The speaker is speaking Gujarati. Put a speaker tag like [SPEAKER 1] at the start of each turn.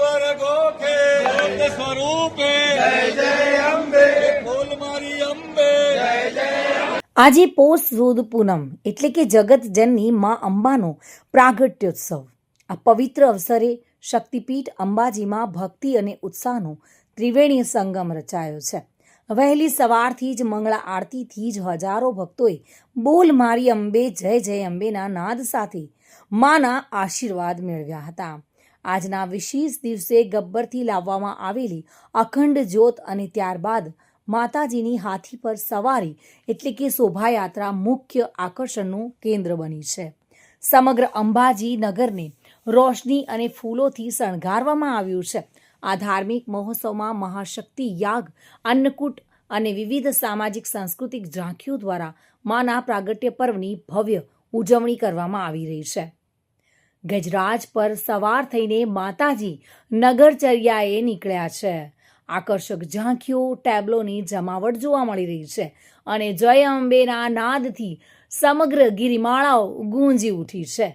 [SPEAKER 1] પર ગોખે જ્યોત સ્વરૂપે જય જય અંબે બોલ મારી અંબે જય જય।
[SPEAKER 2] આજે પોષ સુદ પૂનમ એટલે કે જગતજનની મા અંબાનો પ્રાગટ્યોત્સવ। આ પવિત્ર અવસરે શક્તિપીઠ અંબાજીમાં ભક્તિ અને ઉત્સાહનો ત્રિવેણી સંગમ રચાયો છે। વહેલી સવારથી જ મંગળા આરતીથી જ હજારો ભક્તોએ બોલ મારી અંબે જય જય અંબેના નાદ સાથે માના આશીર્વાદ મેળવ્યા હતા। આજના વિશેષ દિવસે ગબ્બરથી લાવવામાં આવેલી અખંડ જ્યોત અને ત્યારબાદ માતાજીની હાથી પર સવારી એટલે કે શોભાયાત્રા મુખ્ય આકર્ષણનું કેન્દ્ર બની છે। સમગ્ર અંબાજી નગરને રોશની અને ફૂલોથી શણગારવામાં આવ્યું છે। આ ધાર્મિક મહોત્સવમાં મહાશક્તિ યાગ, અન્નકૂટ અને વિવિધ સામાજિક સાંસ્કૃતિક ઝાંખીઓ દ્વારા માના પ્રાગટ્ય પર્વની ભવ્ય ઉજવણી કરવામાં આવી રહી છે। ગજરાજ પર સવાર થઈને માતાજી નગરચર્યાએ નીકળ્યા છે। આકર્ષક ઝાંખીઓ, ટેબ્લોની જમાવટ જોવા મળી રહી છે અને જય અંબેના નાદથી સમગ્ર ગિરિમાળાઓ ગુંજી ઉઠી છે।